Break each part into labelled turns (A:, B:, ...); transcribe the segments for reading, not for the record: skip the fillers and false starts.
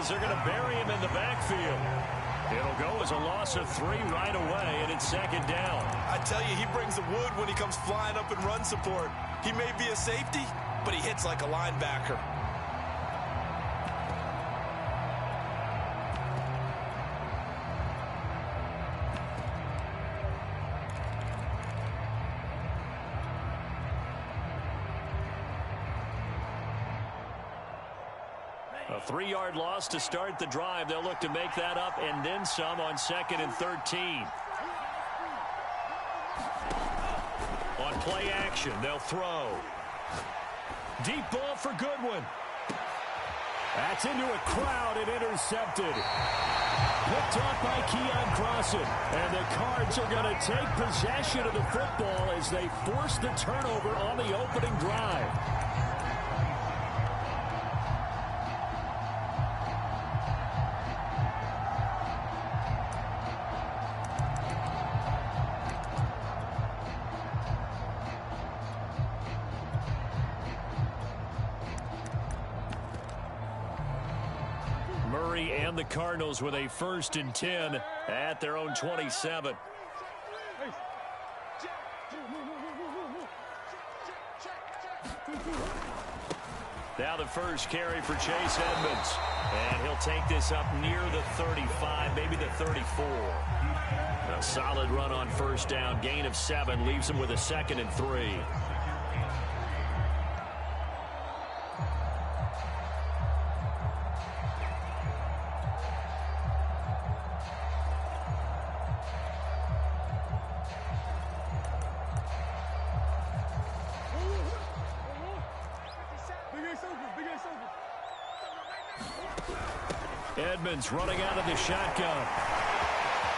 A: They're going to bury him in the backfield. It'll go as a loss of 3 right away, and it's second down.
B: I tell you, he brings the wood when he comes flying up in run support. He may be a safety, but he hits like a linebacker.
A: A 3-yard loss to start the drive. They'll look to make that up and then some on 2nd and 13. On play action, they'll throw. Deep ball for Goodwin. That's into a crowd and intercepted. Picked off by Keon Crossan. And the Cards are going to take possession of the football as they force the turnover on the opening drive. Murray and the Cardinals with a 1st and 10 at their own 27. Now the first carry for Chase Edmonds. And he'll take this up near the 35, maybe the 34. A solid run on 1st down. Gain of 7 leaves him with a 2nd and 3. Edmonds running out of the shotgun.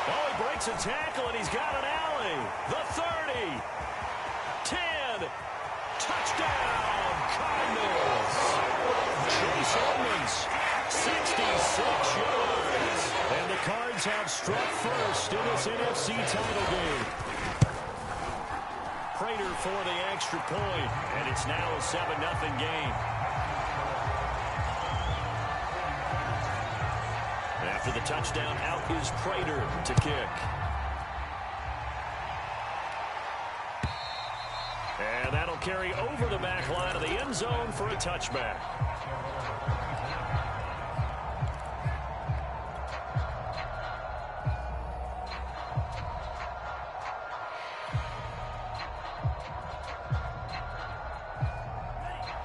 A: Oh, he breaks a tackle, and he's got an alley. The 30. 10. Touchdown, Cardinals. Chase Edmonds, 66 yards. And the Cards have struck first in this NFC title game. Prater for the extra point, and it's now a 7-0 game. After the touchdown, out is Prater to kick. And that'll carry over the back line of the end zone for a touchback.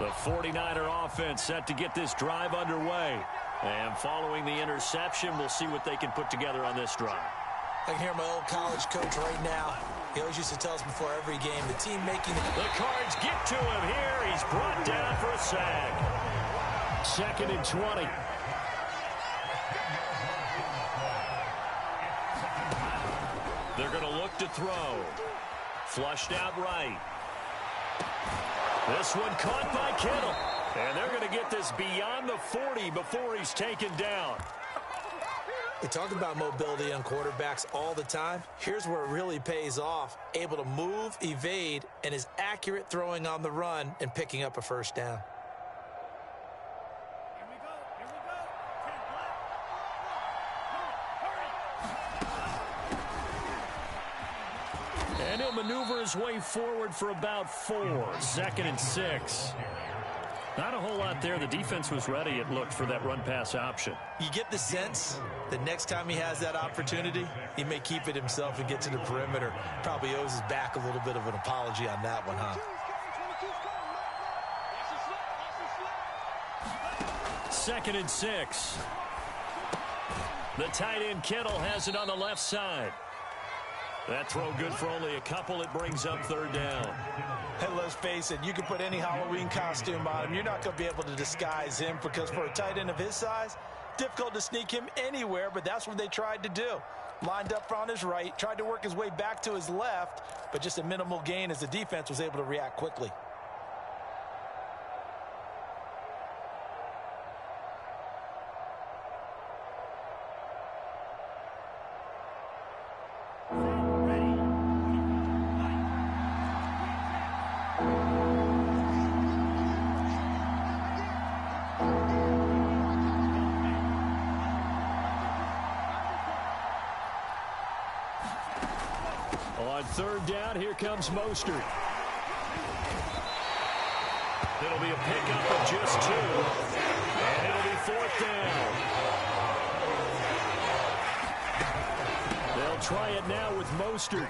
A: The 49er offense set to get this drive underway. And following the interception, we'll see what they can put together on this drive.
C: I can hear my old college coach right now. He always used to tell us before every game, the team making
A: the Cards get to him here. He's brought down for a sack. 2nd and 20. They're going to look to throw. Flushed out right. This one caught by Kittle. And they're going to get this beyond the 40 before he's taken down.
C: They talk about mobility on quarterbacks all the time. Here's where it really pays off. Able to move, evade, and is accurate throwing on the run and picking up a 1st down.
A: And he'll maneuver his way forward for about 4. 2nd and 6. Not a whole lot there. The defense was ready, it looked, for that run-pass option.
C: You get the sense that next time he has that opportunity, he may keep it himself and get to the perimeter. Probably owes his back a little bit of an apology on that one, huh?
A: 2nd and 6. The tight end Kittle has it on the left side. That throw good for only a couple. It brings up third down.
C: Hey, let's face it, you can put any Halloween costume on him. You're not going to be able to disguise him because for a tight end of his size, difficult to sneak him anywhere, but that's what they tried to do. Lined up on his right, tried to work his way back to his left, but just a minimal gain as the defense was able to react quickly.
A: On third down, here comes Mostert. It'll be a pickup of just 2. And it'll be fourth down. They'll try it now with Mostert.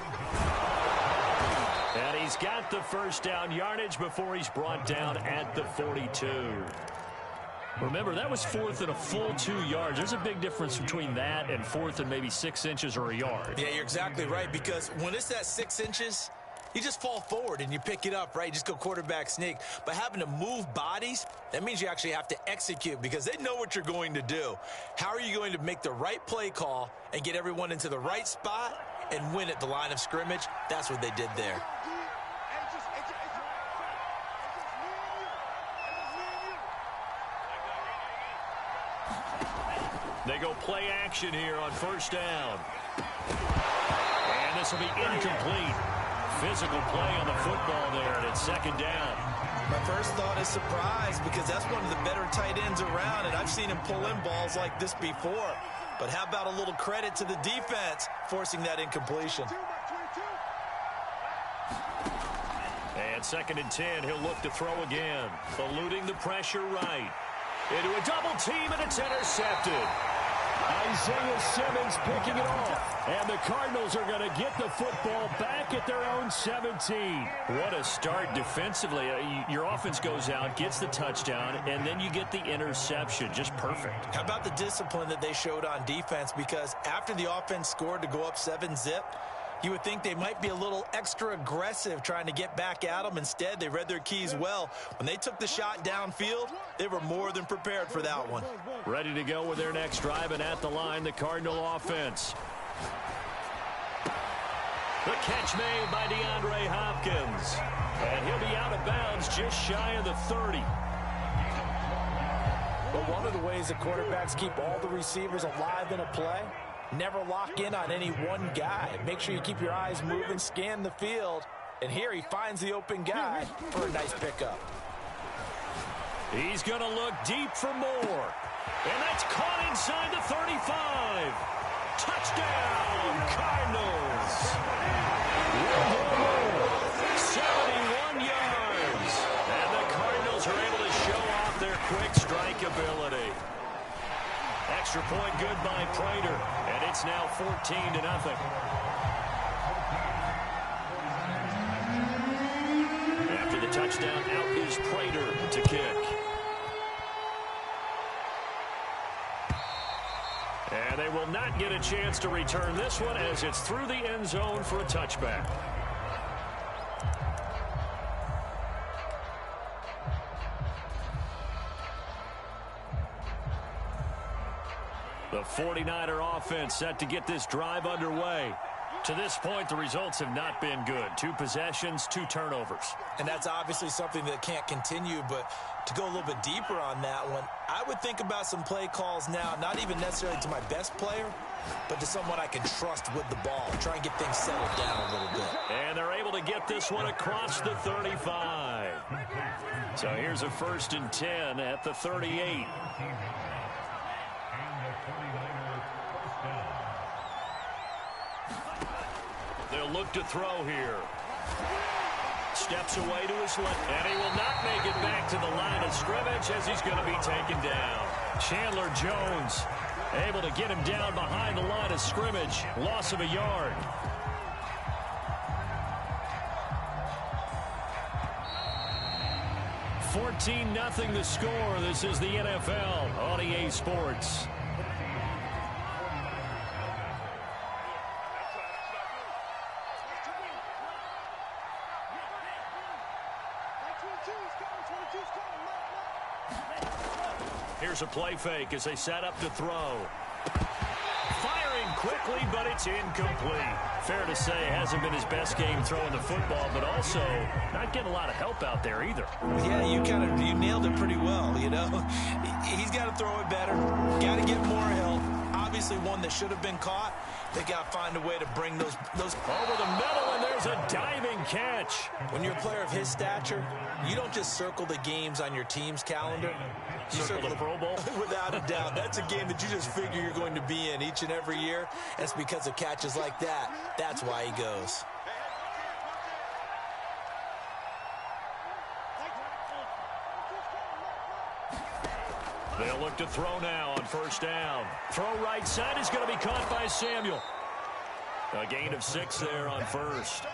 A: And he's got the first down yardage before he's brought down at the 42. Remember, that was fourth and a full 2 yards. There's a big difference between that and fourth and maybe 6 inches or a yard.
C: Yeah, you're exactly right, because when it's that 6 inches, you just fall forward and you pick it up, right? You just go quarterback sneak. But having to move bodies, that means you actually have to execute because they know what you're going to do. How are you going to make the right play call and get everyone into the right spot and win at the line of scrimmage? That's what they did there.
A: They go play action here on first down. And this will be incomplete. Physical play on the football there, and it's second down.
C: My first thought is surprise because that's one of the better tight ends around, and I've seen him pull in balls like this before. But how about a little credit to the defense forcing that incompletion?
A: And second and 10, he'll look to throw again. Eluding the pressure right. Into a double team, and it's intercepted. Isaiah Simmons picking it off. And the Cardinals are going to get the football back at their own 17. What a start defensively. Your offense goes out, gets the touchdown, and then you get the interception. Just perfect.
C: How about the discipline that they showed on defense? Because after the offense scored to go up 7-zip, you would think they might be a little extra aggressive trying to get back at them. Instead, they read their keys well. When they took the shot downfield, they were more than prepared for that one.
A: Ready to go with their next drive, and at the line, the Cardinal offense. The catch made by DeAndre Hopkins. And he'll be out of bounds just shy of the 30.
C: But one of the ways the quarterbacks keep all the receivers alive in a play, never lock in on any one guy. Make sure you keep your eyes moving, scan the field. And here he finds the open guy for a nice pickup.
A: He's going to look deep for more. And that's caught inside the 35. Touchdown, Cardinals. 71 yards. And the Cardinals are able to show off their quick strike ability. Extra point good by Prater. And it's now 14-0. After the touchdown, out is Prater to kick. And they will not get a chance to return this one as it's through the end zone for a touchback. The 49er offense set to get this drive underway. To this point, the results have not been good. 2 possessions, 2 turnovers.
C: And that's obviously something that can't continue, but to go a little bit deeper on that one, I would think about some play calls now, not even necessarily to my best player, but to someone I can trust with the ball. Try and get things settled down a little bit.
A: And they're able to get this one across the 35. So here's a 1st and 10 at the 38. They'll look to throw here. Steps away to his left, and he will not make it back to the line of scrimmage as he's going to be taken down. Chandler Jones able to get him down behind the line of scrimmage. Loss of a yard. $14-0 the score. This is the NFL on EA Sports. Here's a play fake as they set up to throw. Firing quickly, but it's incomplete. Fair to say, hasn't been his best game throwing the football, but also not getting a lot of help out there either.
C: Yeah, you nailed it pretty well, you know. He's got to throw it better. Got to get more help. Obviously one that should have been caught. They got to find a way to bring those
A: over the middle, and there's a diving catch.
C: When you're a player of his stature, you don't just circle the games on your team's calendar. You
A: circle the Pro Bowl?
C: Without a doubt. That's a game that you just figure you're going to be in each and every year. And it's because of catches like that. That's why he goes.
A: They'll look to throw now on first down. Throw right side is going to be caught by Samuel. A gain of 6 there on first.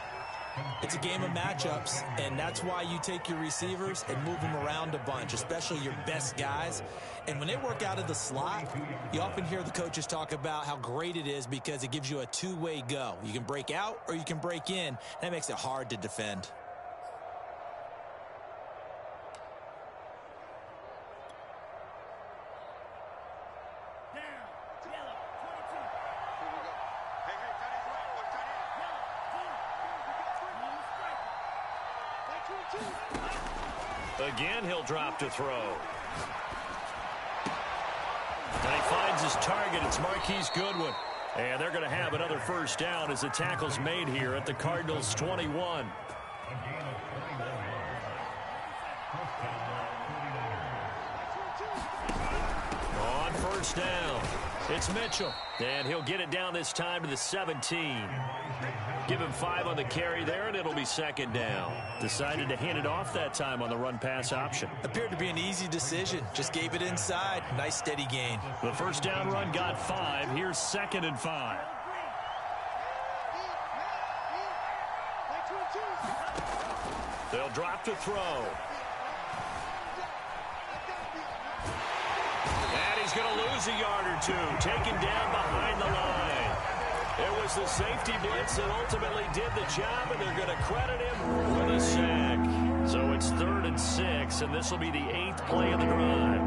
C: It's a game of matchups, and that's why you take your receivers and move them around a bunch, especially your best guys. And when they work out of the slot, you often hear the coaches talk about how great it is because it gives you a two-way go. You can break out or you can break in. That makes it hard to defend.
A: Again, he'll drop to throw. And he finds his target. It's Marquise Goodwin. And they're going to have another first down as the tackle's made here at the Cardinals' 21. On first down, it's Mitchell. And he'll get it down this time to the 17. Give him 5 on the carry there, and it'll be second down. Decided to hand it off that time on the run-pass option.
C: Appeared to be an easy decision. Just gave it inside. Nice, steady gain.
A: The first down run got 5. Here's 2nd and 5. They'll drop to throw. And he's going to lose a yard or 2. Taken down behind the line. It was the safety blitz that ultimately did the job, and they're going to credit him with a sack. So it's 3rd and 6, and this will be the 8th play of the drive.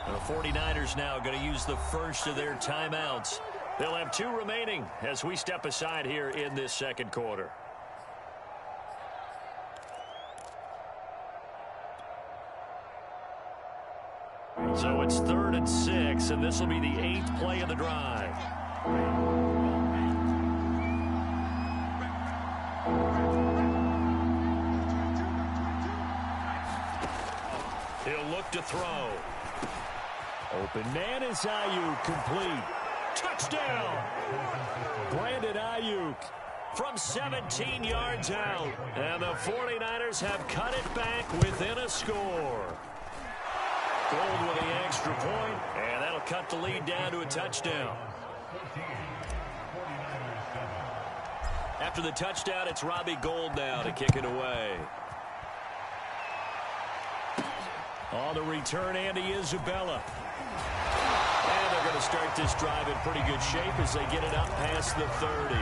A: The 49ers now going to use the first of their timeouts. They'll have 2 remaining as we step aside here in this second quarter. So it's 3rd and 6, and this will be the 8th play of the drive. He'll look to throw. Open man is Ayuk, complete. Touchdown! Brandon Ayuk from 17 yards out. And the 49ers have cut it back within a score. Gold with the extra point, and that'll cut the lead down to a touchdown. After the touchdown, it's Robbie Gould now to kick it away. On the return, Andy Isabella. And they're going to start this drive in pretty good shape as they get it up past the 30.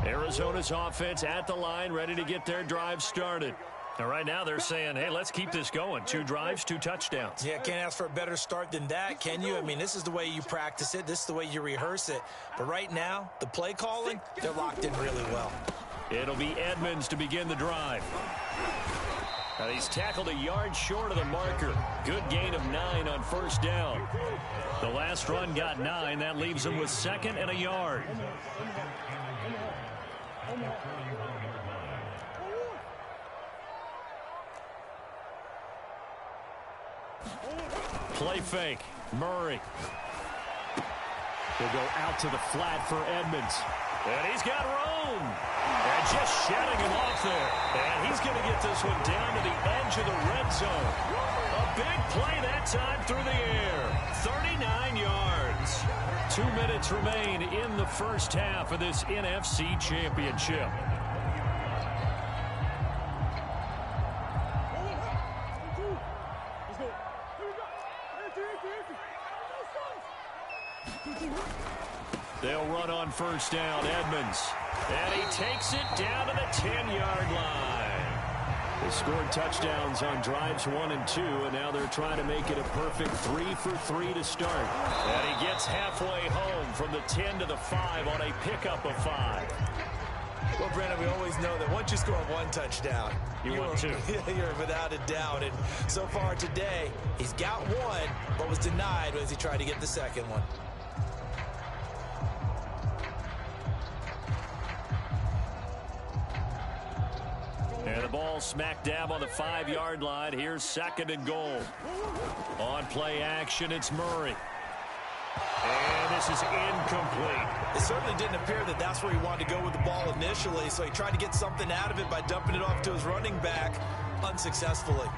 A: Arizona's offense at the line, ready to get their drive started. And right now they're saying, hey, let's keep this going. 2 drives, 2 touchdowns.
C: Yeah, can't ask for a better start than that, can you? I mean, this is the way you practice it. This is the way you rehearse it. But right now, the play calling, they're locked in really well.
A: It'll be Edmonds to begin the drive. And he's tackled a yard short of the marker. Good gain of 9 on first down. The last run got 9. That leaves him with 2nd and a yard. Play fake. Murray. He'll go out to the flat for Edmonds. And he's got room. And just shutting him off there. And he's going to get this one down to the edge of the red zone. A big play that time through the air. 39 yards. 2 minutes remain in the first half of this NFC Championship. They'll run on first down. Edmonds. And he takes it down to the 10-yard line. They scored touchdowns on drives 1 and 2, and now they're trying to make it a perfect 3 for 3 to start. And he gets halfway home from the 10 to the 5 on a pickup of 5.
C: Well, Brandon, we always know that once you score 1 touchdown,
A: you want 2.
C: You're without a doubt. And so far today, he's got 1, but was denied as he tried to get the second one.
A: And the ball smack dab on the 5-yard line. Here's 2nd and goal. On play action, it's Murray. And this is incomplete.
C: It certainly didn't appear that that's where he wanted to go with the ball initially, so he tried to get something out of it by dumping it off to his running back unsuccessfully.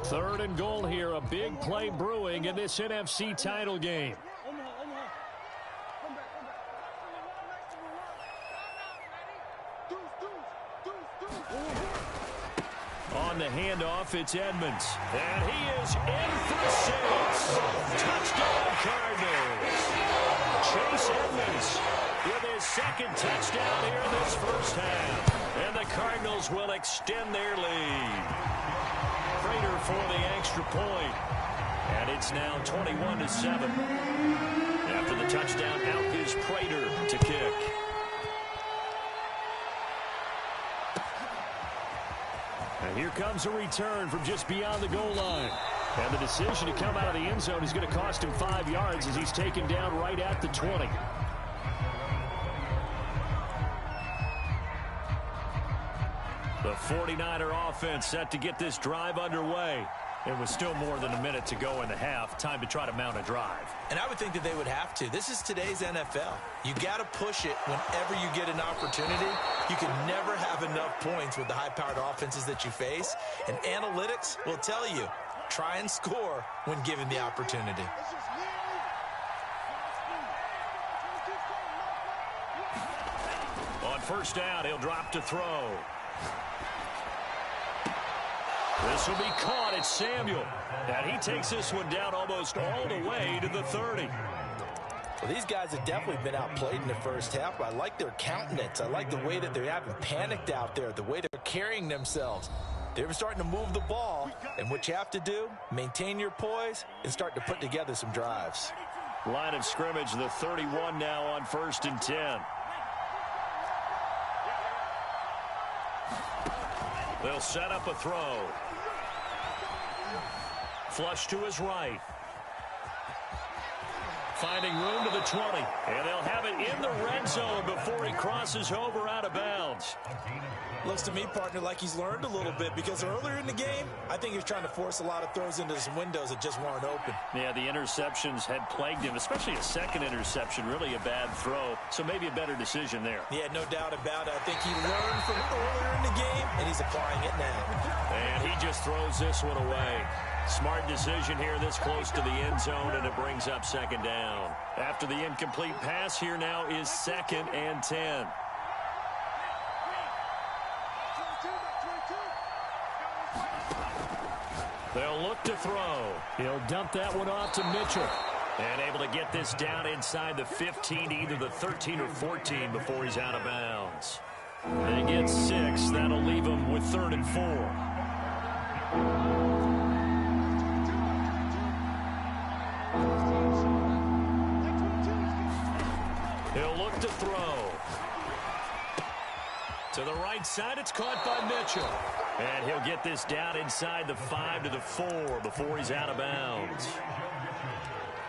A: Third and goal here. A big play brewing in this NFC title game. On the handoff, it's Edmonds. And he is in for 6. Touchdown, Cardinals. Chase Edmonds with his 2nd touchdown here in this first half. And the Cardinals will extend their lead. Prater for the extra point. And it's now 21-7. After the touchdown, out is Prater to kick. And here comes a return from just beyond the goal line. And the decision to come out of the end zone is going to cost him 5 yards as he's taken down right at the 20. The 49er offense set to get this drive underway. It was still more than a minute to go in the half. Time to try to mount a drive.
C: And I would think that they would have to. This is today's NFL. You got to push it whenever you get an opportunity. You can never have enough points with the high-powered offenses that you face. And analytics will tell you, try and score when given the opportunity.
A: On first down, he'll drop to throw. This will be caught. It's Samuel. And he takes this one down almost all the way to the 30.
C: Well, these guys have definitely been outplayed in the first half, but I like their countenance. I like the way that they haven't panicked out there, the way they're carrying themselves. They're starting to move the ball, and what you have to do, maintain your poise and start to put together some drives.
A: Line of scrimmage, the 31 now on 1st and 10. They'll set up a throw. Flush to his right. Finding room to the 20. And they'll have it in the red zone before he crosses over out of bounds.
C: Looks to me, partner, like he's learned a little bit, because earlier in the game, I think he was trying to force a lot of throws into some windows that just weren't open.
A: Yeah, the interceptions had plagued him, especially a second interception, really a bad throw. So maybe a better decision there.
C: Yeah, no doubt about it. I think he learned from earlier in the game, and he's applying it now.
A: And he just throws this one away. Smart decision here this close to the end zone, and it brings up 2nd down. After the incomplete pass, here now is 2nd and 10. They'll look to throw. He'll dump that one off to Mitchell. And able to get this down inside the 15, either the 13 or 14 before he's out of bounds. They get 6. That'll leave him with 3rd and 4. He'll look to throw. To the right side, it's caught by Mitchell. And he'll get this down inside the 5 to the 4 before he's out of bounds.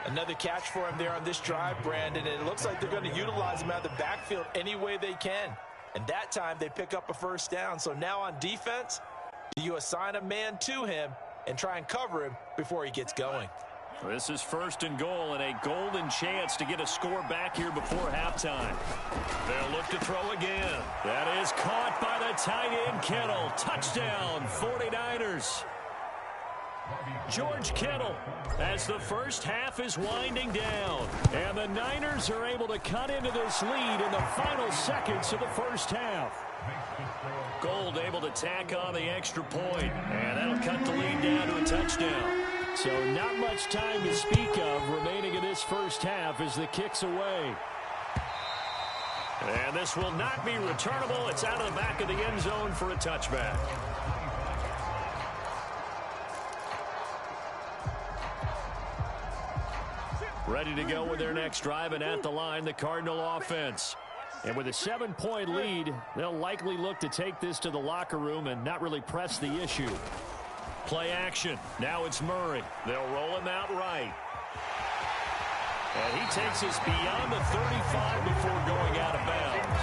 C: Another catch for him there on this drive, Brandon, and it looks like they're going to utilize him out of the backfield any way they can. And that time they pick up a 1st down. So now on defense, do you assign a man to him and try and cover him before he gets going?
A: This is 1st and goal and a golden chance to get a score back here before halftime. They'll look to throw again. That is caught by the tight end Kittle. Touchdown, 49ers. George Kittle as the first half is winding down. And the Niners are able to cut into this lead in the final seconds of the first half. Gold able to tack on the extra point. And that'll cut the lead down to a touchdown. So not much time to speak of remaining in this first half as the kick's away. And this will not be returnable. It's out of the back of the end zone for a touchback. Ready to go with their next drive, and at the line, the Cardinal offense. And with a 7-point lead, they'll likely look to take this to the locker room and not really press the issue. Play action. Now it's Murray. They'll roll him out right. And he takes us beyond the 35 before going out of bounds.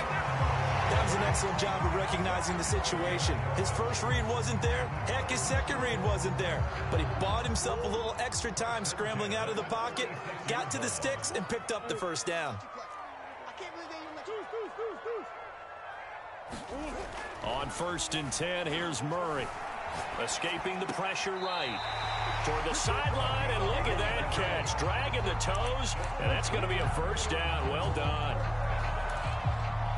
C: That was an excellent job of recognizing the situation. His first read wasn't there. Heck, his second read wasn't there. But he bought himself a little extra time scrambling out of the pocket, got to the sticks, and picked up the first down.
A: On 1st and 10, here's Murray. Escaping the pressure right. Toward the sideline, and look at that catch. Dragging the toes, and that's going to be a first down. Well done.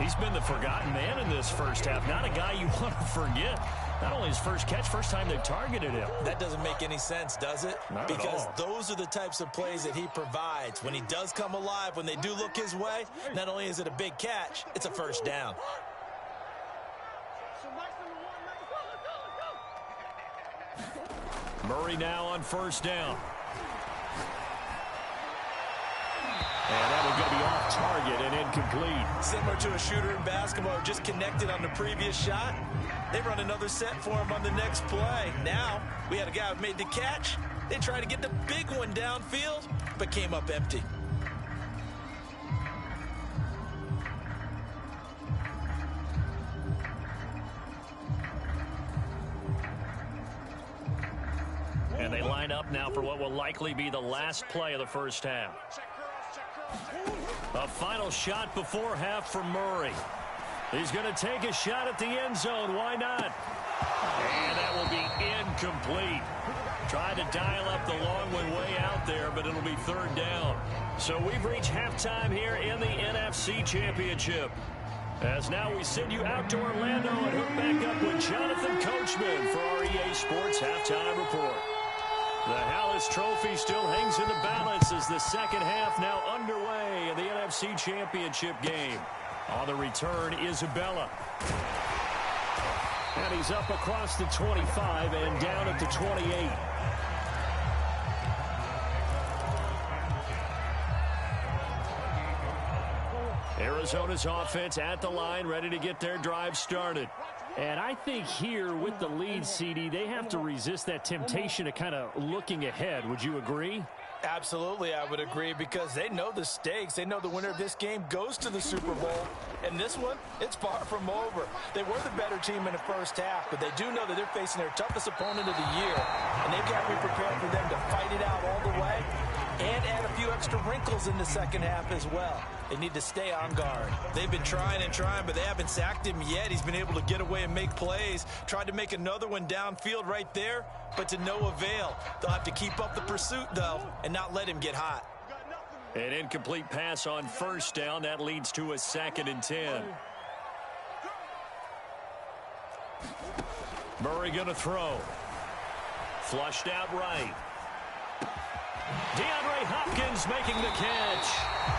A: He's been the forgotten man in this first half. Not a guy you want to forget. Not only his first catch, first time they've targeted him.
C: That doesn't make any sense, does it?
A: Not
C: because
A: at all.
C: Those are the types of plays that he provides. When he does come alive, when they do look his way, not only is it a big catch, it's a first down.
A: Murray now on 1st down. And that will go be off target and incomplete.
C: Similar to a shooter in basketball who just connected on the previous shot. They run another set for him on the next play. Now, we had a guy who made the catch. They tried to get the big one downfield, but came up empty.
A: And they line up now for what will likely be the last play of the first half. A final shot before half for Murray. He's going to take a shot at the end zone. Why not? And that will be incomplete. Tried to dial up the long one way out there, but it'll be 3rd down. So we've reached halftime here in the NFC Championship. As now we send you out to Orlando and hook back up with Jonathan Coachman for our EA Sports Halftime Report. The Hallis Trophy still hangs in the balance as the second half now underway in the NFC Championship game. On the return, Isabella. And he's up across the 25 and down at the 28. Arizona's offense at the line, ready to get their drive started. And I think here with the lead, CD, they have to resist that temptation of kind of looking ahead. Would you agree?
C: Absolutely, I would agree, because they know the stakes. They know the winner of this game goes to the Super Bowl. And this one, it's far from over. They were the better team in the first half, but they do know that they're facing their toughest opponent of the year. And they've got to be prepared for them to fight it out all the way and add a few extra wrinkles in the second half as well. They need to stay on guard. They've been trying and trying, but they haven't sacked him yet. He's been able to get away and make plays. Tried to make another one downfield right there, but to no avail. They'll have to keep up the pursuit, though, and not let him get hot.
A: An incomplete pass on 1st down. That leads to a 2nd and 10. Murray going to throw. Flushed out right. DeAndre Hopkins making the catch.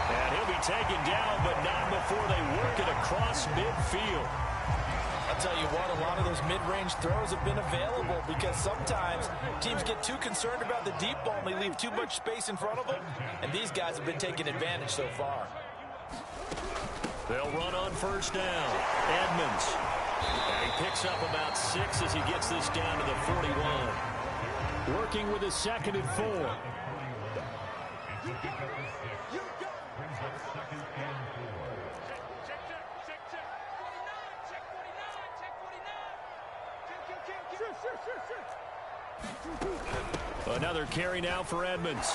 A: And he'll be taken down, but not before they work it across midfield.
C: I'll tell you what, a lot of those mid-range throws have been available because sometimes teams get too concerned about the deep ball and they leave too much space in front of them. And these guys have been taking advantage so far.
A: They'll run on 1st down. Edmonds. And he picks up about 6 as he gets this down to the 41. Working with a 2nd and 4. Another carry now for Edmonds.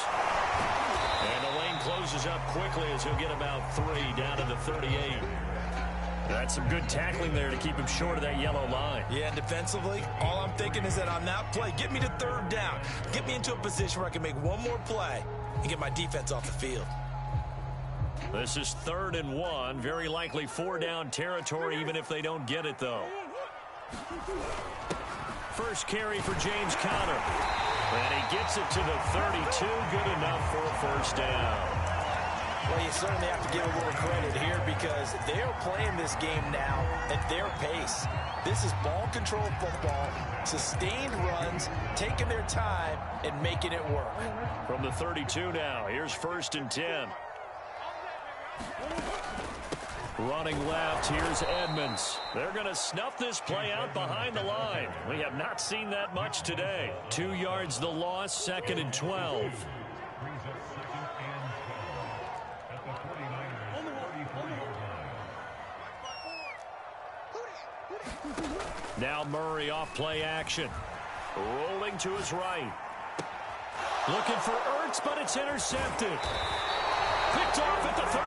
A: And the lane closes up quickly as he'll get about 3 down to the 38. That's some good tackling there to keep him short of that yellow line.
C: Yeah, and defensively, all I'm thinking is that on that play, get me to 3rd down. Get me into a position where I can make one more play and get my defense off the field.
A: This is 3rd and 1. Very likely 4-down territory, even if they don't get it, though. First carry for James Conner. And he gets it to the 32. Good enough for a 1st down.
C: Well, you certainly have to give a little credit here because they're playing this game now at their pace. This is ball control football, sustained runs, taking their time, and making it work.
A: From the 32 now, here's 1st and 10. Running left, here's Edmonds. They're going to snuff this play out behind the line. We have not seen that much today. 2 yards the loss, 2nd and 12. Now Murray off play action. Rolling to his right. Looking for Ertz, but it's intercepted. Picked off at the 30.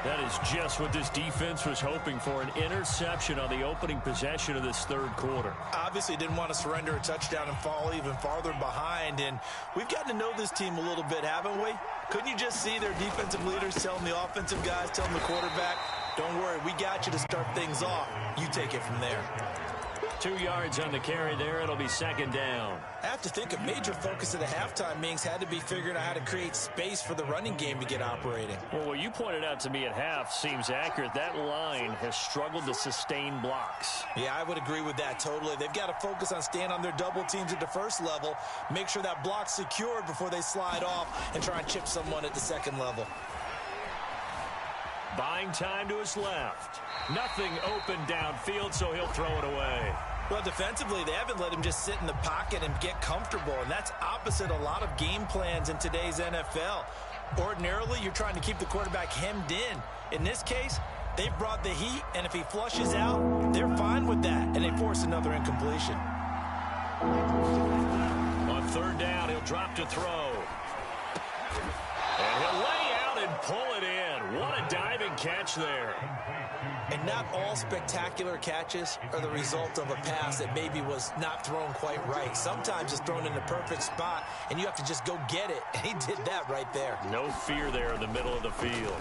A: That is just what this defense was hoping for, an interception on the opening possession of this 3rd quarter.
C: Obviously didn't want to surrender a touchdown and fall even farther behind, and we've gotten to know this team a little bit, haven't we? Couldn't you just see their defensive leaders telling the offensive guys, telling the quarterback, don't worry, we got you to start things off. You take it from there.
A: 2 yards on the carry there. It'll be 2nd down.
C: I have to think a major focus of the halftime meetings had to be figuring out how to create space for the running game to get operating.
A: Well, what you pointed out to me at half seems accurate. That line has struggled to sustain blocks.
C: Yeah, I would agree with that totally. They've got to focus on staying on their double teams at the 1st level, make sure that block's secured before they slide off and try and chip someone at the 2nd level.
A: Buying time to his left. Nothing open downfield, so he'll throw it away.
C: Well, defensively, they haven't let him just sit in the pocket and get comfortable, and that's opposite a lot of game plans in today's NFL. Ordinarily, you're trying to keep the quarterback hemmed in. In this case, they've brought the heat, and if he flushes out, they're fine with that, and they force another incompletion.
A: On 3rd down, he'll drop to throw. And he'll lay out and pull it in. What a diving catch there.
C: And not all spectacular catches are the result of a pass that maybe was not thrown quite right. Sometimes it's thrown in the perfect spot, and you have to just go get it. And he did that right there.
A: No fear there in the middle of the field.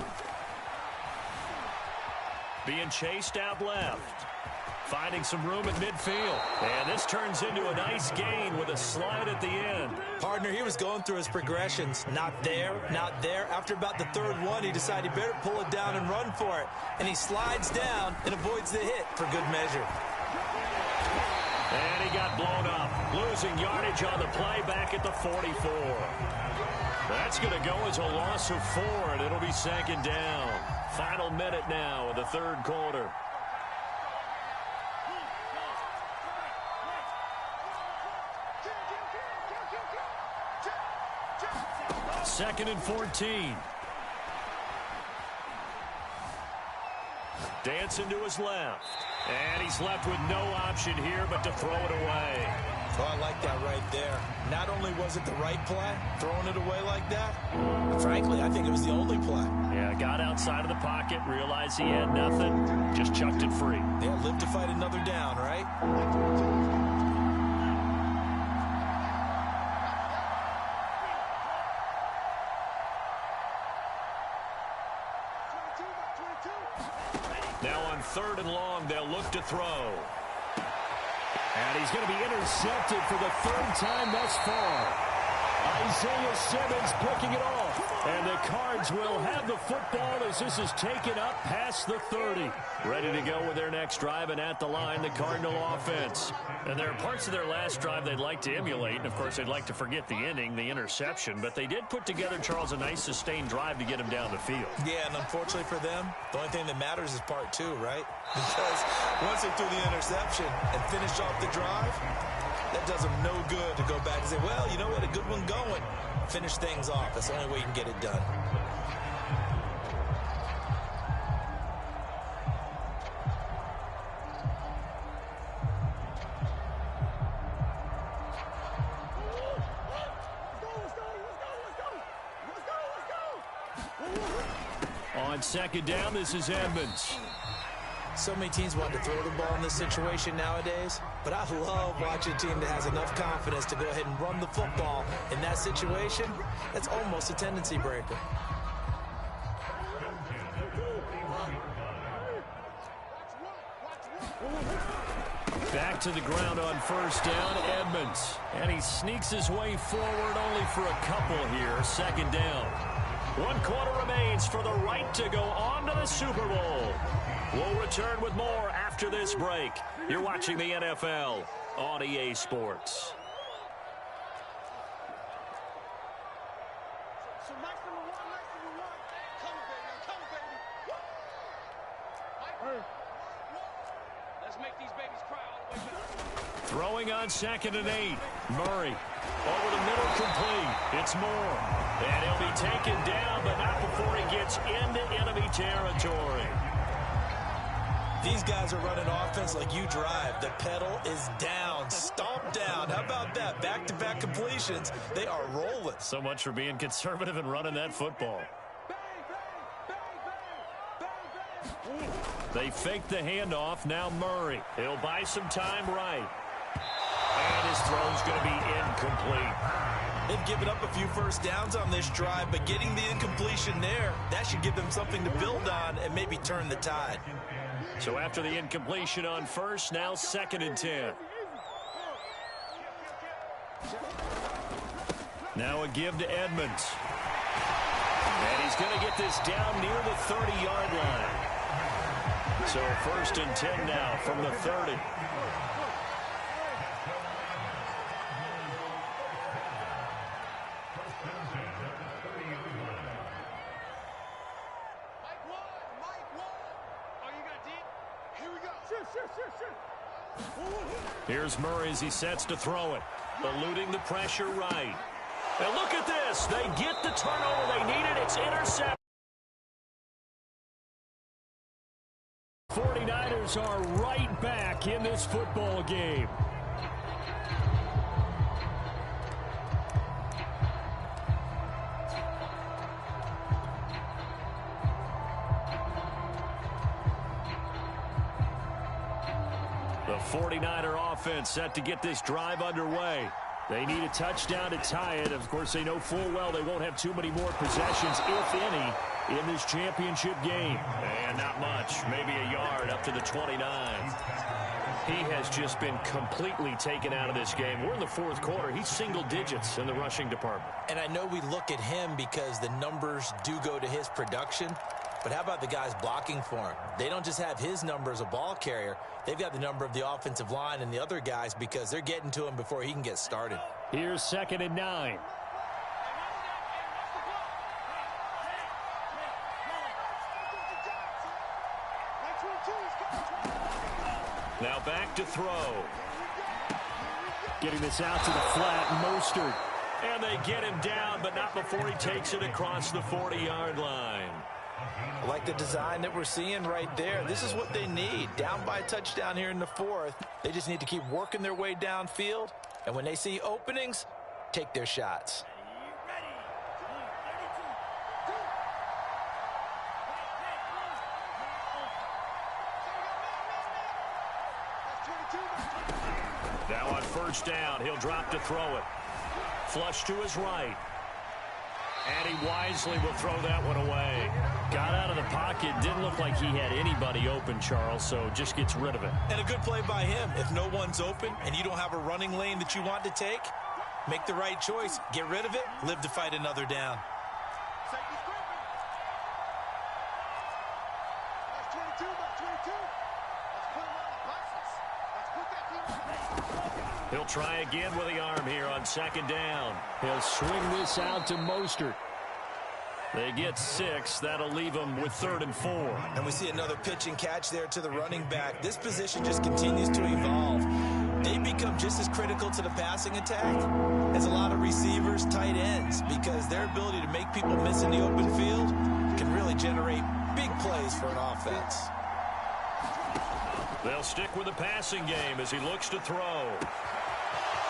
A: Being chased out left. Finding some room at midfield. And this turns into a nice gain with a slide at the end.
C: Partner, he was going through his progressions. Not there, not there. After about the 3rd one, he decided he better pull it down and run for it. And he slides down and avoids the hit for good measure.
A: And he got blown up. Losing yardage on the play back at the 44. That's going to go as a loss of 4, and it'll be 2nd down. Final minute now of the 3rd quarter. 2nd and 14. Dancing to his left. And he's left with no option here but to throw it away.
C: Oh, I like that right there. Not only was it the right play, throwing it away like that, frankly, I think it was the only play.
A: Yeah, got outside of the pocket, realized he had nothing, just chucked it free.
C: Yeah, live to fight another down, right?
A: Now on 3rd and long, they'll look to throw. And he's going to be intercepted for the 3rd time thus far. Isaiah Simmons picking it off. And the Cards will have the football as this is taken up past the 30. Ready to go with their next drive, and at the line, the Cardinal offense. And there are parts of their last drive they'd like to emulate. And, of course, they'd like to forget the inning, the interception. But they did put together, Charles, a nice sustained drive to get him down the field.
C: Yeah, and unfortunately for them, the only thing that matters is part 2, right? Because once they threw the interception and finished off the drive, that does them no good to go back and say, well, you know, we had a good one going. Finish things off. That's the only way you can get it done.
A: On second down, this is Edmonds.
C: So many teams want to throw the ball in this situation nowadays, but I love watching a team that has enough confidence to go ahead and run the football in that situation. That's almost a tendency breaker.
A: Back to the ground on first down, Edmonds. And he sneaks his way forward only for a couple here. Second down. 1 quarter remains for the right to go on to the Super Bowl. We'll return with more after this break. You're watching the NFL on EA Sports. Throwing on 2nd and 8. Murray over the middle, complete. It's Moore. And he'll be taken down, but not before he gets into enemy territory.
C: These guys are running offense like you drive. The pedal is down, stomped down. How about that? Back-to-back completions. They are rolling.
A: So much for being conservative and running that football. They fake the handoff. Now Murray. He'll buy some time right. And his throw's going to be incomplete.
C: They've given up a few first downs on this drive, but getting the incompletion there, that should give them something to build on and maybe turn the tide.
A: So after the incompletion on first, now 2nd and 10. Now a give to Edmonds. And he's going to get this down near the 30-yard line. So 1st and 10 now from the 30. Here's Murray as he sets to throw it. Eluding the pressure right. And look at this. They get the turnover they needed. It's intercepted. 49ers are right back in this football game. The 49er offense set to get this drive underway. They need a touchdown to tie it. Of course, they know full well they won't have too many more possessions, if any, in this championship game. And not much, maybe a yard up to the 29. He has just been completely taken out of this game. We're in the 4th quarter. He's single digits in the rushing department.
C: And I know we look at him because the numbers do go to his production. But how about the guys blocking for him? They don't just have his number as a ball carrier. They've got the number of the offensive line and the other guys because they're getting to him before he can get started.
A: Here's 2nd and 9. Now back to throw. Getting this out to the flat, Mostert. And they get him down, but not before he takes it across the 40-yard line.
C: I like the design that we're seeing right there. This is what they need. Down by a touchdown here in the 4th. They just need to keep working their way downfield. And when they see openings, take their shots.
A: Now on first down, he'll drop to throw it. Flush to his right. And he wisely will throw that one away. Got out of the pocket. Didn't look like he had anybody open, Charles, so just gets rid of it.
C: And a good play by him. If no one's open and you don't have a running lane that you want to take, make the right choice. Get rid of it. Live to fight another down.
A: He'll try again with the arm here on 2nd down. He'll swing this out to Mostert. They get 6. That'll leave them with 3rd and 4.
C: And we see another pitch and catch there to the running back. This position just continues to evolve. They become just as critical to the passing attack as a lot of receivers, tight ends, because their ability to make people miss in the open field can really generate big plays for an offense.
A: They'll stick with the passing game as he looks to throw.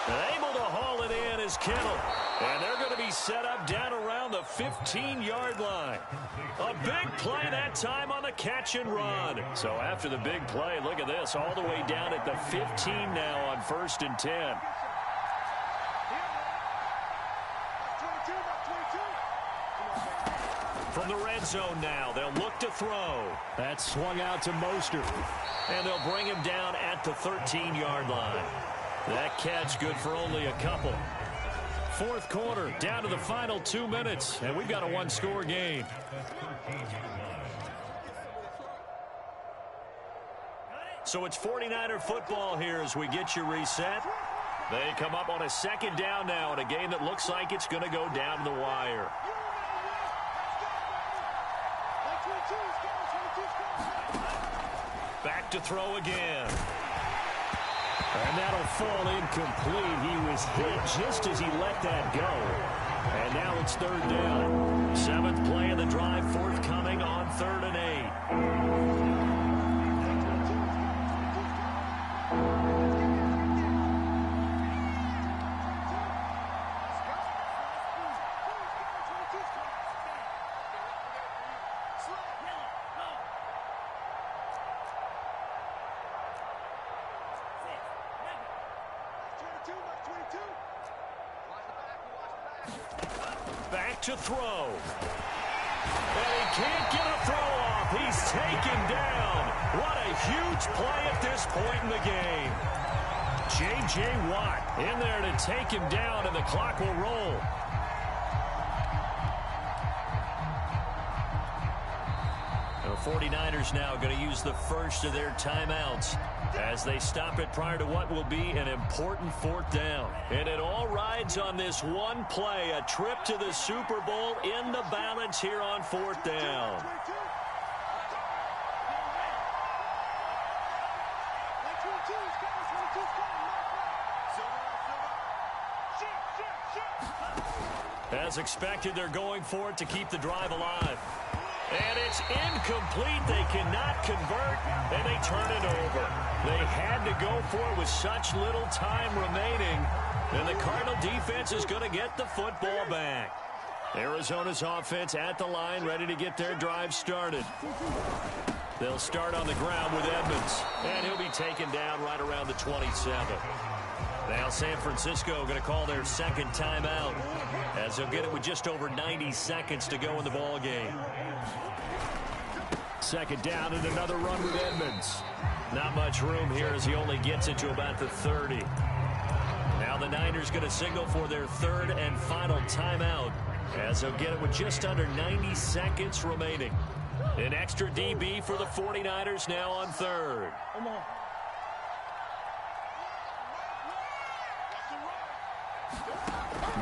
A: Able to haul it in is Kittle. And they're going to be set up down around the 15-yard line. A big play that time on the catch and run. So after the big play, look at this, all the way down at the 15 now on 1st and 10. From the red zone now, they'll look to throw. That's swung out to Mostert. And they'll bring him down at the 13-yard line. That catch good for only a couple. Fourth quarter, down to the final 2 minutes, and we've got a one-score game. So it's 49er football here as we get you reset. They come up on a second down now in a game that looks like it's going to go down to the wire. Back to throw again. And that'll fall incomplete. He was hit just as he let that go. And now it's 3rd down. 7th play of the drive, forthcoming on 3rd and 8. Back to throw. And he can't get a throw off. He's taken down. What a huge play at this point in the game. J.J. Watt in there to take him down, and the clock will roll. The 49ers now going to use the first of their timeouts as they stop it prior to what will be an important 4th down. And it all rides on this one play, a trip to the Super Bowl in the balance here on 4th down. As expected, they're going for it to keep the drive alive. And it's incomplete. They cannot convert, and they turn it over. They had to go for it with such little time remaining, and the Cardinal defense is going to get the football back. Arizona's offense at the line, ready to get their drive started. They'll start on the ground with Edmonds, and he'll be taken down right around the 27. Now San Francisco going to call their second timeout as they'll get it with just over 90 seconds to go in the ball game. Second down and another run with Edmonds. Not much room here as he only gets it to about the 30. Now the Niners going to signal for their 3rd and final timeout as they'll get it with just under 90 seconds remaining. An extra DB for the 49ers now on 3rd.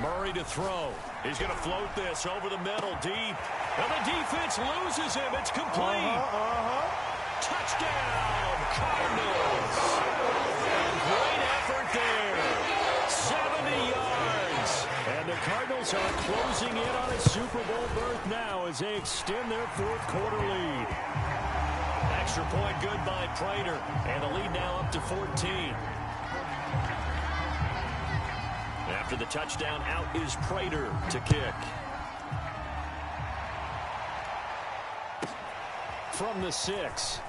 A: Murray to throw. He's going to float this over the middle deep. And the defense loses him. It's complete. Touchdown, Cardinals. And great effort there. 70 yards. And the Cardinals are closing in on a Super Bowl berth now as they extend their 4th quarter lead. Extra point good by Prater. And the lead now up to 14. After the touchdown, out is Prater to kick. From the 6.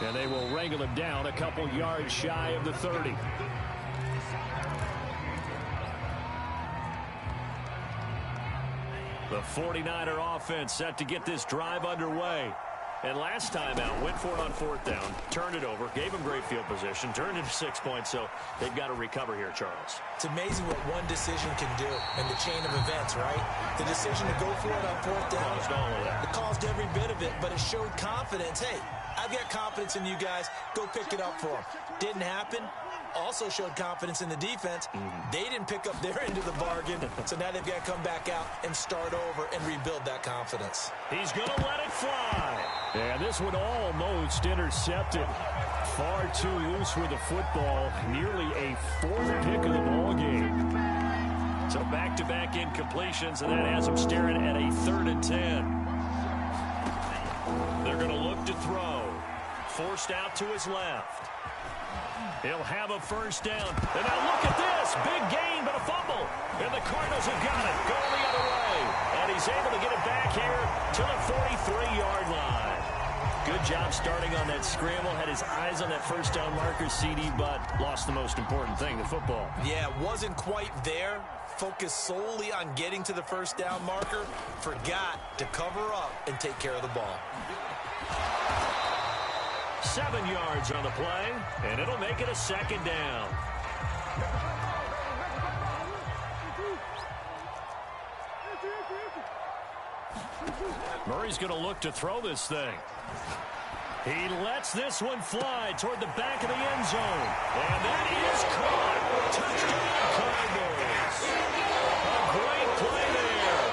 A: And they will wrangle him down a couple yards shy of the 30. The 49er offense set to get this drive underway. And last time out, went for it on 4th down, turned it over, gave him great field position, turned it to 6 points, so they've got to recover here, Charles.
C: It's amazing what one decision can do in the chain of events, right? The decision to go for it on 4th down.
A: Caused all of that.
C: It caused every bit of it, but it showed confidence. Hey, I've got confidence in you guys. Go pick it up for them. Didn't happen. Also showed confidence in the defense. They didn't pick up their end of the bargain, so now they've got to come back out and start over and rebuild that confidence.
A: He's going to let it fly. And this one almost intercepted. Far too loose with the football. Nearly a 4th pick of the ball game. So back-to-back incompletions, and that has him staring at a 3rd and 10. They're going to look to throw. Forced out to his left. He'll have a first down. And now look at this. Big gain, but a fumble. And the Cardinals have got it. Going the other way. And he's able to get it back here to the 43-yard line. Good job starting on that scramble. Had his eyes on that first down marker, CD, but lost the most important thing, the football.
C: Yeah, wasn't quite there. Focused solely on getting to the first down marker. Forgot to cover up and take care of the ball.
A: 7 yards on the play, and it'll make it a second down. Murray's going to look to throw this thing. He lets this one fly toward the back of the end zone. And that is caught. Touchdown, Cardinals. A great play there.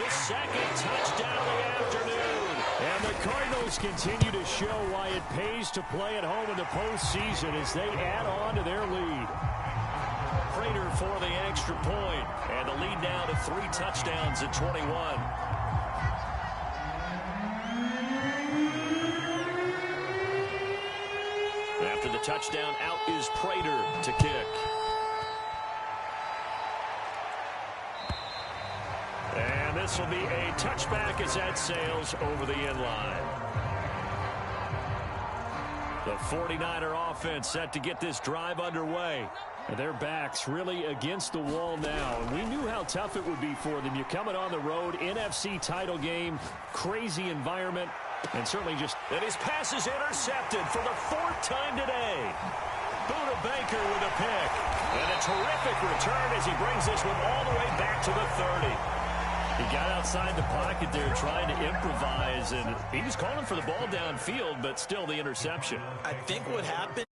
A: His second touchdown of the afternoon. And the Cardinals continue to show why it pays to play at home in the postseason as they add on to their lead. Prater for the extra point. And the lead now to 3 touchdowns at 21. After the touchdown, out is Prater to kick. And this will be a touchback as that sails over the end line. The 49er offense set to get this drive underway. And their backs really against the wall now. And we knew how tough it would be for them. You're coming on the road, NFC title game, crazy environment. And certainly just... And his pass is intercepted for the 4th time today. Buda Baker with a pick. And a terrific return as he brings this one all the way back to the 30. He got outside the pocket there trying to improvise. And he was calling for the ball downfield, but still the interception.
C: I think what happened...